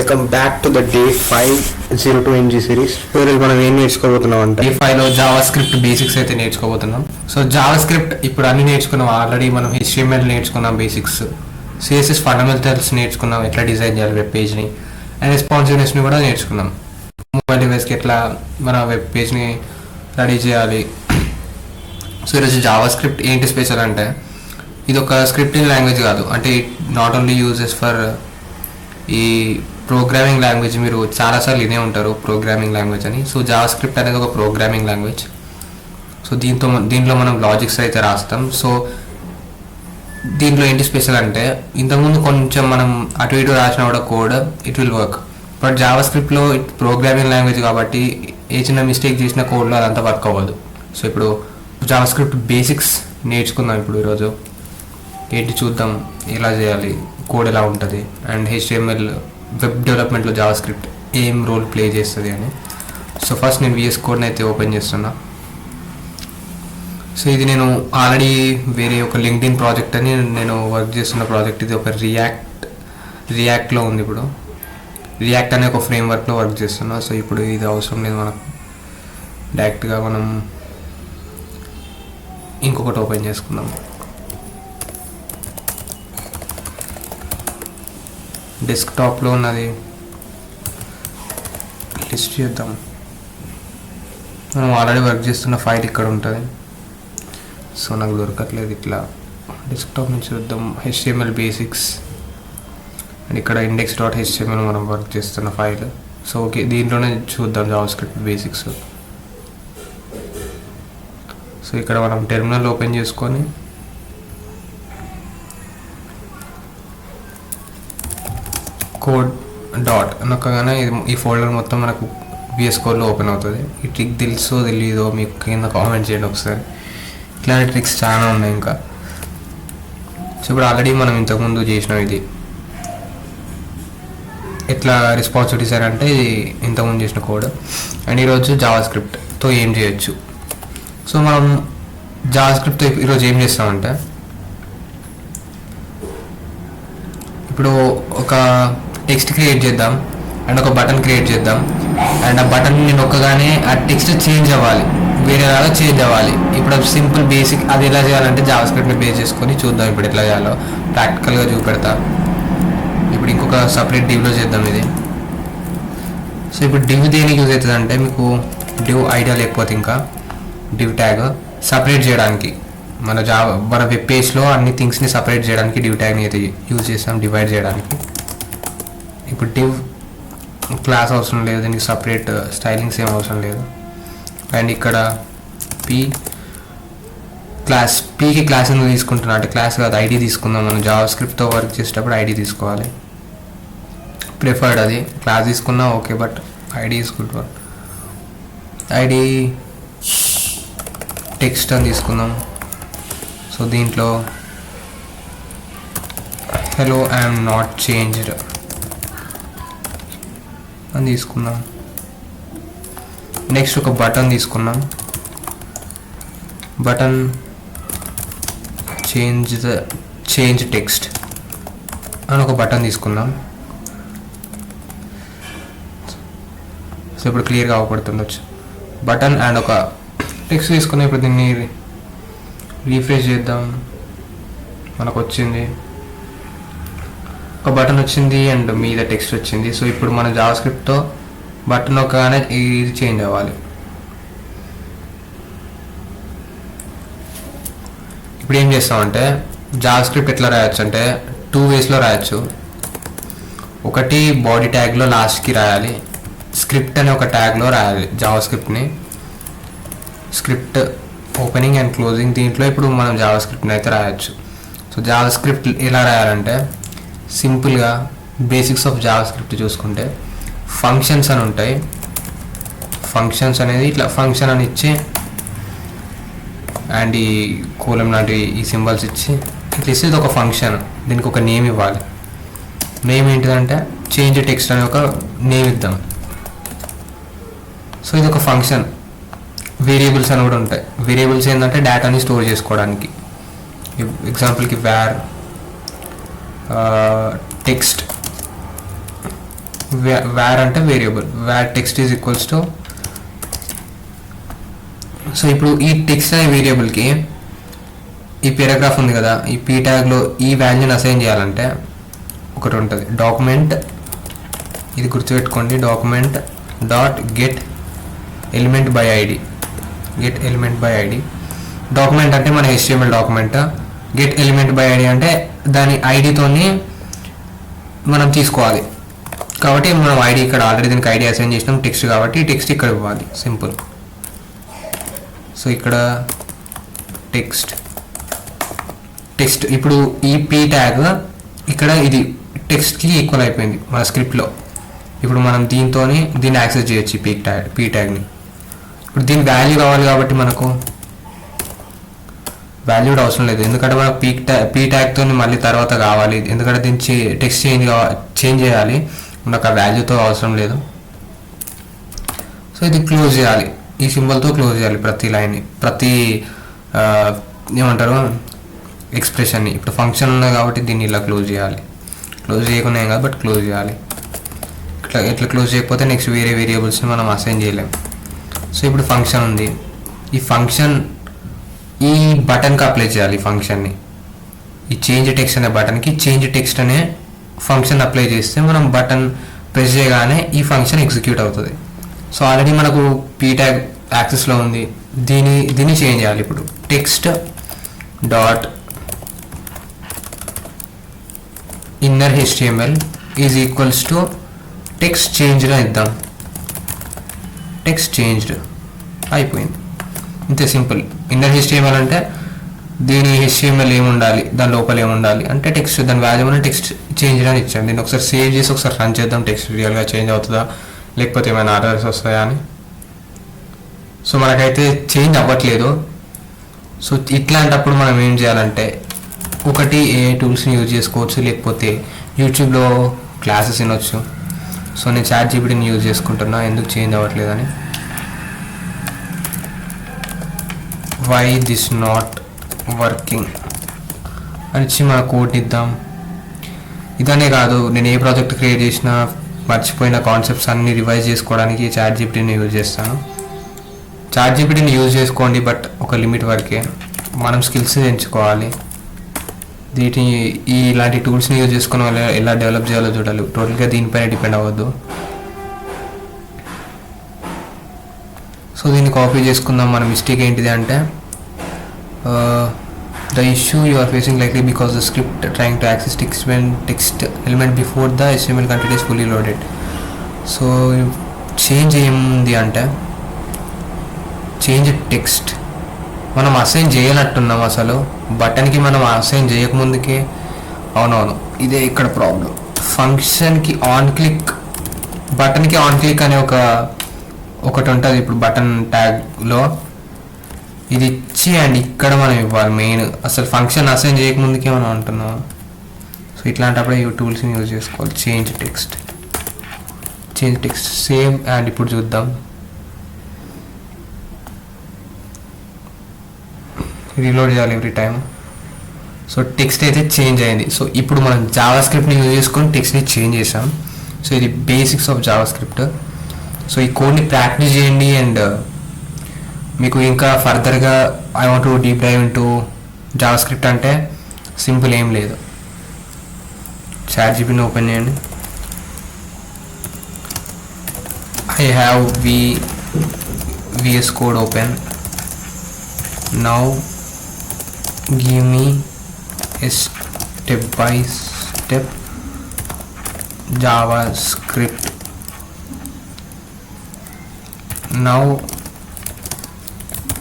Welcome back to the day 502 NG series. ఈరోజు మనం ఏం నేర్చుకోబోతున్నాం అంటే డే 5లో జావా స్క్రిప్ట్ బేసిక్స్ అయితే నేర్చుకోబోతున్నాం. సో జావా స్క్రిప్ట్ ఇప్పుడు అన్ని నేర్చుకున్నాం ఆల్రెడీ. మనం HTML నేర్చుకున్నాం బేసిక్స్, CSS ఫండమెంటల్స్ నేర్చుకున్నాం, ఎట్లా డిజైన్ చేయాలి వెబ్ పేజ్ని, అండ్ రెస్పాన్సివ్నెస్ని కూడా నేర్చుకున్నాం. మొబైల్ డివైస్కి ఎట్లా మన వెబ్ పేజ్ని రెడీ చేయాలి. సో ఈరోజు జావా స్క్రిప్ట్ ఏంటి స్పెషల్ అంటే, ఇది ఒక స్క్రిప్టింగ్ లాంగ్వేజ్ కాదు, అంటే it not only uses for ఈ ప్రోగ్రామింగ్ లాంగ్వేజ్. మీరు చాలాసార్లు వినే ఉంటారు ప్రోగ్రామింగ్ లాంగ్వేజ్ అని. సో జావా స్క్రిప్ట్ అనేది ఒక ప్రోగ్రామింగ్ లాంగ్వేజ్. సో దీంట్లో మనం లాజిక్స్ అయితే రాస్తాం. సో దీంట్లో ఏంటి స్పెషల్ అంటే, ఇంతకుముందు కొంచెం మనం అటు ఇటు రాసిన కూడా code it will work. But జావా స్క్రిప్ట్లో ప్రోగ్రామింగ్ లాంగ్వేజ్ కాబట్టి ఏ చిన్న మిస్టేక్ చేసిన కోడ్లో అదంతా వర్క్ అవ్వదు. సో ఇప్పుడు జావా స్క్రిప్ట్ బేసిక్స్ నేర్చుకుందాం. ఇప్పుడు ఈరోజు ఏంటి చూద్దాం, ఎలా చేయాలి, కోడ్ ఎలా ఉంటుంది, అండ్ HTML వెబ్ డెవలప్మెంట్లో జావా స్క్రిప్ట్ ఏం రోల్ ప్లే చేస్తుంది అని. సో ఫస్ట్ నేను VS కోడ్ని అయితే ఓపెన్ చేస్తున్నా. సో ఇది నేను ఆల్రెడీ వేరే ఒక లింక్డ్ఇన్ ప్రాజెక్ట్ అని నేను వర్క్ చేస్తున్న ప్రాజెక్ట్. ఇది ఒక రియాక్ట్లో ఉంది. ఇప్పుడు రియాక్ట్ అనే ఒక ఫ్రేమ్వర్క్లో వర్క్ చేస్తున్నా. సో ఇప్పుడు ఇది అవసరం లేదు మనకు, డైరెక్ట్గా మనం ఇంకొకటి ఓపెన్ చేసుకుందాం. డెస్క్టాప్లో ఉన్నది లిస్ట్ చేద్దాం. మనం ఆల్రెడీ వర్క్ చేస్తున్న ఫైల్ ఇక్కడ ఉంటుంది. సో నాకు దొరకట్లేదు. ఇట్లా డెస్క్టాప్ నుంచి చూద్దాం. HTML బేసిక్స్ అండ్ ఇక్కడ index.html మనం వర్క్ చేస్తున్న ఫైల్. సో ఓకే, దీంట్లోనే చూద్దాం జావా స్క్రిప్ట్ బేసిక్స్. సో ఇక్కడ మనం టెర్మినల్ ఓపెన్ చేసుకొని కోడ్ డాట్ నొక్కగానే ఈ ఫోల్డర్ మొత్తం మనకు VS కోడ్లో ఓపెన్ అవుతుంది. ఈ ట్రిక్ తెలుసో తెలీదో మీకు కింద కామెంట్ చేయండి ఒకసారి. ఇట్లాంటి ట్రిక్స్ చాలా ఉన్నాయి ఇంకా. సో ఇప్పుడు ఆల్రెడీ మనం ఇంతకుముందు చేసినాం. ఇది ఎట్లా రెస్పాన్సివ్ డిజైన్ అంటే ఇది ఇంతకుముందు చేసిన కోడ్. అండ్ ఈరోజు జావా స్క్రిప్ట్తో ఏం చేయొచ్చు. సో మనం జావా స్క్రిప్ట్తో ఈరోజు ఏం చేస్తామంటే, ఇప్పుడు ఒక టెక్స్ట్ క్రియేట్ చేద్దాం అండ్ ఒక బటన్ క్రియేట్ చేద్దాం. అండ్ ఆ బటన్ నొక్కగానే ఆ టెక్స్ట్ చేంజ్ అవ్వాలి, వేరేలాగా చేంజ్ అవ్వాలి. ఇప్పుడు సింపుల్ బేసిక్ అది ఎలా చేయాలంటే జావా స్క్రిప్ట్ని బేస్ చేసుకొని చూద్దాం ఇప్పుడు ఎట్లా చేయాలో ప్రాక్టికల్గా చూపెడతా. ఇప్పుడు ఇంకొక సపరేట్ డివ్లో చేద్దాం ఇది. సో ఇప్పుడు డివ్ దేనికి యూజ్ అవుతుంది అంటే, మీకు డివ్ ఐడియా లేకపోతే ఇంకా డివ్ ట్యాగ్ సపరేట్ చేయడానికి, మన వెబ్ పేజ్లో అన్ని థింగ్స్ని సపరేట్ చేయడానికి డివ్ ట్యాగ్ని అయితే యూజ్ చేస్తాం, డివైడ్ చేయడానికి. ఇప్పుడు డివ్ క్లాస్ అవసరం లేదు, దీనికి సపరేట్ స్టైలింగ్స్ ఏం అవసరం లేదు. అండ్ ఇక్కడ పీకి క్లాస్ ఎందుకు తీసుకుంటున్నా అంటే, క్లాస్ కాదు ఐడి తీసుకుందాం. మనం జావా స్క్రిప్ట్తో వర్క్ చేసేటప్పుడు ఐడి తీసుకోవాలి, ప్రిఫర్డ్. అది క్లాస్ తీసుకున్నా ఓకే, బట్ ఐడి తీసుకుంటాం. ఐడి టెక్స్ట్ అని తీసుకుందాం. సో దీంట్లో హలో ఐఎమ్ నాట్ చేంజ్డ్ అని తీసుకున్నాం. నెక్స్ట్ ఒక బటన్ తీసుకున్నాం. బటన్ చేంజ్ టెక్స్ట్ అని ఒక బటన్ తీసుకుందాం. సో ఇప్పుడు క్లియర్గా అవపడుతుండొచ్చు. బటన్ అండ్ ఒక టెక్స్ట్ తీసుకున్నాం. ఇప్పుడు దీన్ని రీఫ్రెష్ చేద్దాం. మనకు వచ్చింది, ఒక బటన్ వచ్చింది అండ్ మీద టెక్స్ట్ వచ్చింది. సో ఇప్పుడు మన జావా స్క్రిప్ట్తో బటన్ నొక్కగానే ఇది చేంజ్ అవ్వాలి. ఇప్పుడు ఏం చేస్తామంటే, జావా స్క్రిప్ట్ ఎట్లా రాయొచ్చు అంటే 2 వేస్లో రాయొచ్చు. ఒకటి బాడీ ట్యాగ్లో లాస్ట్కి రాయాలి, స్క్రిప్ట్ అనే ఒక ట్యాగ్లో రాయాలి జావా స్క్రిప్ట్ని. స్క్రిప్ట్ ఓపెనింగ్ అండ్ క్లోజింగ్, దీంట్లో ఇప్పుడు మనం జావా స్క్రిప్ట్ని అయితే రాయొచ్చు. సో జావా స్క్రిప్ట్ ఎలా రాయాలంటే, సింపుల్గా బేసిక్స్ ఆఫ్ జావా స్క్రిప్ట్ చూసుకుంటే ఫంక్షన్స్ అని ఉంటాయి. ఫంక్షన్స్ అనేది ఇట్లా ఫంక్షన్ అని ఇచ్చి అండ్ ఈ కోలం లాంటివి ఈ సింబల్స్ ఇచ్చి ఇట్లా ఇస్తే ఇది ఒక ఫంక్షన్. దీనికి ఒక నేమ్ ఇవ్వాలి. నేమ్ ఏంటిదంటే చేంజ్ టెక్స్ట్ అనే ఒక నేమ్ ఇద్దాం. సో ఇది ఒక ఫంక్షన్. వేరియబుల్స్ అని కూడా ఉంటాయి. వేరియబుల్స్ ఏంటంటే డేటాని స్టోర్ చేసుకోవడానికి. ఎగ్జాంపుల్కి వేర్ టెక్స్ట్ వేర్ అంటే variable, var text is equals to. So ఇప్పుడు ఈ టెక్స్ట్ అనే వేరియబుల్కి ఈ పారాగ్రాఫ్ ఉంది కదా, ఈ పీ ట్యాగ్లో ఈ వాల్యూని అసైన్ చేయాలంటే ఒకటి ఉంటుంది, డాక్యుమెంట్, ఇది గుర్తుపెట్టుకోండి, document dot get element by ID. Get element by ID. Document అంటే మన HTML document, get element by ID అంటే దాని ఐడితోని మనం తీసుకోవాలి. కాబట్టి మనం ఐడి ఇక్కడ ఆల్రెడీ దీనికి ఐడి అసైన్ చేసినాం టెక్స్ట్, కాబట్టి ఈ టెక్స్ట్ ఇక్కడ ఇవ్వాలి, సింపుల్. సో ఇక్కడ టెక్స్ట్ ఇప్పుడు ఈ పీ ట్యాగ్ ఇక్కడ ఇది టెక్స్ట్కి ఈక్వల్ అయిపోయింది మన స్క్రిప్ట్లో. ఇప్పుడు మనం దీన్ని యాక్సెస్ చేయొచ్చు ఈ పీ ట్యాగ్ని. ఇప్పుడు దీని వాల్యూ కావాలి కాబట్టి మనకు వాల్యూ కూడా అవసరం లేదు, ఎందుకంటే మనకు పీ ట్యాగ్తో మళ్ళీ తర్వాత కావాలి, ఎందుకంటే దీన్ని టెక్స్ట్ చేంజ్ చేయాలి, మనకు ఆ వాల్యూతో అవసరం లేదు. సో ఇది క్లోజ్ చేయాలి, ఈ సింబల్తో క్లోజ్ చేయాలి ప్రతి లైన్ని, ప్రతి ఏమంటారు ఎక్స్ప్రెషన్ని. ఇప్పుడు ఫంక్షన్ ఉన్నాయి కాబట్టి దీన్ని ఇలా క్లోజ్ చేయాలి, క్లోజ్ చేయకుండా ఏం కాదు బట్ క్లోజ్ చేయాలి. ఇట్లా క్లోజ్ చేయకపోతే నెక్స్ట్ వేరే వేరియబుల్స్ని మనం అసైన్ చేయలేం. సో ఇప్పుడు ఫంక్షన్ ఉంది, ఈ ఫంక్షన్ ఈ బటన్కి అప్లై చేయాలి. ఈ ఫంక్షన్ని ఈ చేంజ్ టెక్స్ట్ అనే బటన్కి చేంజ్ టెక్స్ట్ అనే ఫంక్షన్ అప్లై చేస్తే మనం బటన్ ప్రెస్ చేయగానే ఈ ఫంక్షన్ ఎగ్జిక్యూట్ అవుతుంది. సో ఆల్రెడీ మనకు పీ ట్యాగ్ యాక్సెస్లో ఉంది, దీన్ని చేంజ్ చేయాలి. ఇప్పుడు text dot inner HTML is equals to text చేంజ్గా ఇద్దాం. టెక్స్ట్ చేంజ్డ్ అయిపోయింది, ఇంతే సింపుల్. ఇన్నర్ HTML అంటే దీని HTML ఏముండాలి, దాని లోపల ఏముండాలి అంటే టెక్స్ట్, దాని వాల్యూ అని టెక్స్ట్ చేంజ్ అని ఇచ్చాను. దీన్ని ఒకసారి సేవ్ చేసి ఒకసారి రన్ చేద్దాం, టెక్స్ట్ రియల్గా చేంజ్ అవుతుందా లేకపోతే ఏమైనా ఆర్డర్స్ వస్తాయా అని. సో మనకైతే చేంజ్ అవ్వట్లేదు. సో ఇట్లాంటప్పుడు మనం ఏం చేయాలంటే ఒకటి ఏ టూల్స్ని యూజ్ చేసుకోవచ్చు, లేకపోతే యూట్యూబ్లో క్లాసెస్ వినొచ్చు. సో నేను ChatGPTని యూజ్ చేసుకుంటున్నా, ఎందుకు చేంజ్ అవ్వట్లేదని. వై దిస్ నాట్ వర్కింగ్ అని ఇచ్చి మన కోడ్ ఇద్దాం. ఇదనే కాదు, నేను ఏ ప్రాజెక్ట్ క్రియేట్ చేసినా మర్చిపోయిన కాన్సెప్ట్స్ అన్ని రివైజ్ చేసుకోవడానికి ChatGPTని యూజ్ చేస్తాను. ChatGPTని యూజ్ చేసుకోండి, బట్ ఒక లిమిట్ వరకే, మనం స్కిల్స్ ఎంచుకోవాలి. ఇలాంటి టూల్స్ని యూజ్ చేసుకుని ఎలా డెవలప్ చేయాలో చూడాలి, టోటల్గా దీనిపైన డిపెండ్ అవ్వద్దు. సో దీన్ని కాపీ చేసుకుందాం. మన మిస్టేక్ ఏంటిది అంటే the issue you are facing likely because the script trying to access text element before the HTML content is fully loaded. So change ఏముంది అంటే చేంజ్ టెక్స్ట్ మనం అసైన్ చేయనట్టున్నాం, అసలు బటన్కి మనం అసైన్ చేయకముందుకే. అవునవును, ఇదే ఇక్కడ ప్రాబ్లం. ఫంక్షన్కి ఆన్ క్లిక్, బటన్కి ఆన్ క్లిక్ అనే ఒకటి ఉంటుంది ఇప్పుడు బటన్ ట్యాగ్లో, ఇది ఇచ్చి అండ్ ఇక్కడ మనం ఇవ్వాలి మెయిన్. అసలు ఫంక్షన్ అసైన్ చేయకముందుకే మనం అంటున్నాం. సో ఇట్లాంటప్పుడు ఈ టూల్స్ని యూజ్ చేసుకోవాలి. Change text same. అండ్ ఇప్పుడు చూద్దాం, రీలోడ్ చేయాలి ఎవ్రీ టైం. సో టెక్స్ట్ అయితే చేంజ్ అయింది. సో ఇప్పుడు మనం జావా స్క్రిప్ట్ని యూజ్ చేసుకొని టెక్స్ట్ని చేంజ్ చేసాం. సో ఇది basics of JavaScript. So ఈ కోడ్ని ప్రాక్టీస్ చేయండి, అండ్ మీకు ఇంకా ఫర్దర్గా I want to deep dive into JavaScript అంటే సింపుల్ ఏం లేదు. ChatGPTని ఓపెన్ చేయండి. I have VS Code open. Now give me a step-by-step JavaScript. Now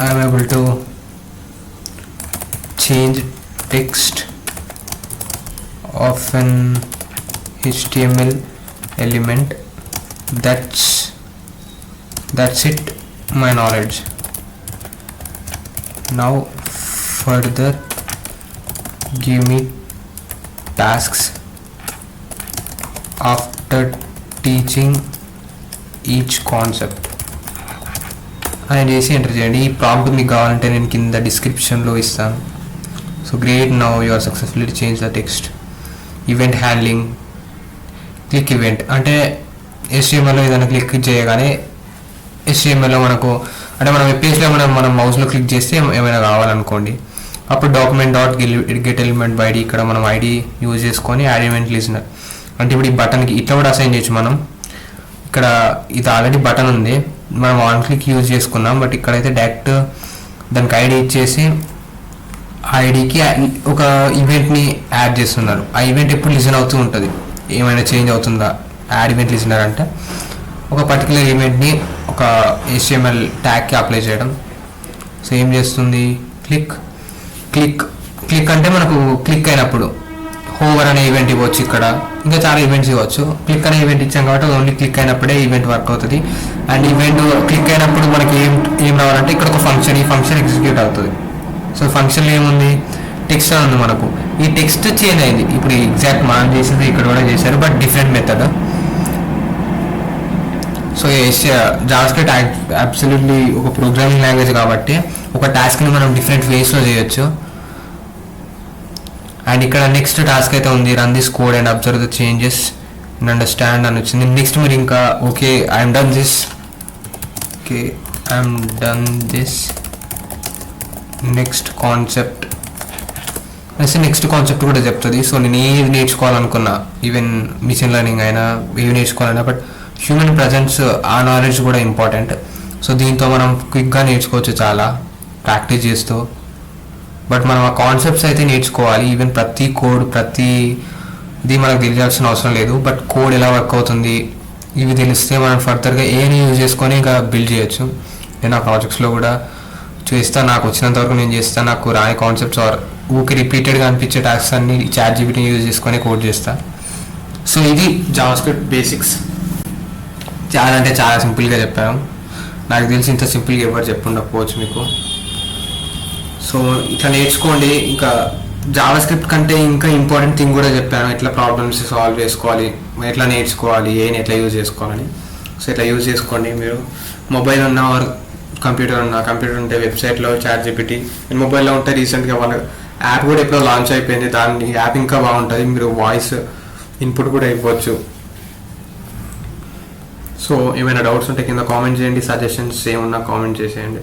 I am able to change text of an HTML element. That's it, my knowledge. Now further give me tasks after teaching each concept అని చేసి enter చేయండి. ఈ prompt మీకు కావాలంటే నేను కింద డిస్క్రిప్షన్లో ఇస్తాను. So great, now you are successfully change the text. Event handling, click event అంటే HTML ఏదైనా క్లిక్ చేయగానే HTML మనకు అంటే మన వెబ్ పేజ్లో మనం మౌస్లో క్లిక్ చేస్తే ఏమైనా కావాలనుకోండి, అప్పుడు document dot get element by ID, ఇక్కడ మనం ఐడి యూజ్ చేసుకొని యాడ్ ఈవెంట్ లిజనర్ అంటే ఇప్పుడు ఈ బటన్కి ఇట్లా కూడా అసైన్ చేయొచ్చు మనం. ఇక్కడ ఇది ఆల్రెడీ బటన్ ఉంది, మనం ఆన్ క్లిక్ యూజ్ చేసుకున్నాం, బట్ ఇక్కడైతే డైరెక్ట్ దానికి ఐడి ఇచ్చేసి ఐడికి ఒక ఈవెంట్ని యాడ్ చేస్తున్నారు. ఆ ఈవెంట్ ఎప్పుడు లిజన్ అవుతూ ఉంటుంది, ఏమైనా చేంజ్ అవుతుందా. యాడ్ ఈవెంట్ లిజనర్ అంటే ఒక పర్టికులర్ ఈవెంట్ని ఒక HTML ట్యాగ్కి అప్లై చేయడం. సో ఏం చేస్తుంది, క్లిక్ క్లిక్ క్లిక్ అంటే మనకు క్లిక్ అయినప్పుడు హోవర్ అనే ఈవెంట్ ఇవ్వచ్చు, ఇక్కడ ఇంకా చాలా ఈవెంట్స్ ఇవ్వచ్చు. క్లిక్ అనే ఈవెంట్ ఇచ్చాం కాబట్టి ఓన్లీ క్లిక్ అయినప్పుడే ఈవెంట్ వర్క్ అవుతుంది. అండ్ ఈవెంట్ క్లిక్ అయినప్పుడు మనకి ఏం రావాలంటే ఇక్కడ ఒక ఫంక్షన్, ఈ ఫంక్షన్ ఎగ్జిక్యూట్ అవుతుంది. సో ఫంక్షన్లో ఏముంది, టెక్స్ట్ అని ఉంది మనకు. ఈ టెక్స్ట్ చేంజ్ అయింది, ఇప్పుడు ఎగ్జాక్ట్ మనం చేసేది ఇక్కడ కూడా చేశారు, but different method. So JavaScript absolutely ఒక ప్రోగ్రామింగ్ లాంగ్వేజ్ కాబట్టి ఒక టాస్క్ని మనం డిఫరెంట్ వేస్లో చేయొచ్చు. అండ్ ఇక్కడ నెక్స్ట్ టాస్క్ అయితే ఉంది, run this code and observe the changes and understand అని వచ్చింది. నెక్స్ట్ మీరు ఇంకా okay I'm done this, okay I'm done this next concept అనేసి నెక్స్ట్ కాన్సెప్ట్ కూడా చెప్తుంది. సో నేను ఏది నేర్చుకోవాలనుకున్నా, ఈవెన్ మిషన్ లెర్నింగ్ అయినా ఏవి నేర్చుకోవాలన్నా, బట్ హ్యూమన్ ప్రజెన్స్ ఆ నాలెడ్జ్ కూడా ఇంపార్టెంట్. సో దీంతో మనం క్విక్గా నేర్చుకోవచ్చు చాలా ప్రాక్టీస్ చేస్తూ. బట్ మనం ఆ కాన్సెప్ట్స్ అయితే నేర్చుకోవాలి. ఈవెన్ ప్రతి కోడ్ ప్రతిది మనకు తెలియాల్సిన అవసరం లేదు, బట్ కోడ్ ఎలా వర్క్ అవుతుంది ఇవి తెలిస్తే మనం ఫర్దర్గా ఏని యూజ్ చేసుకొని ఇంకా బిల్డ్ చేయొచ్చు. నేను ఆ ప్రాజెక్ట్స్లో కూడా చేస్తాను, నాకు వచ్చినంత వరకు నేను చేస్తాను. నాకు రాని కాన్సెప్ట్స్ ఆర్ ఊరికి రిపీటెడ్గా అనిపించే టాస్క్స్ అన్ని ChatGPT యూజ్ చేసుకొని కోడ్ చేస్తాను. సో ఇది జావాస్క్రిప్ట్ బేసిక్స్. చాలా అంటే చాలా సింపుల్గా చెప్పాను, నాకు తెలిసి ఇంత సింపుల్గా ఎవరు చెప్పుండకపోవచ్చు మీకు. సో ఇట్లా నేర్చుకోండి. ఇంకా జావాస్క్రిప్ట్ కంటే ఇంకా ఇంపార్టెంట్ థింగ్ కూడా చెప్పాను, ఎట్లా ప్రాబ్లమ్స్ సాల్వ్ చేసుకోవాలి, ఎట్లా నేర్చుకోవాలి, ఎట్లా యూజ్ చేసుకోవాలని. సో ఇట్లా యూజ్ చేసుకోండి. మీరు మొబైల్ ఉన్న ఆర్ కంప్యూటర్ ఉంటే వెబ్సైట్లో ChatGPT, మొబైల్లో ఉంటే రీసెంట్గా వాళ్ళ యాప్ కూడా ఎప్పుడో లాంచ్ అయిపోయింది, దాని యాప్ ఇంకా బాగుంటుంది, మీరు వాయిస్ ఇన్పుట్ కూడా ఇవ్వచ్చు. సో ఏమైనా డౌట్స్ ఉంటే కింద కామెంట్ చేయండి, సజెషన్స్ ఏమన్నా కామెంట్ చేసేయండి.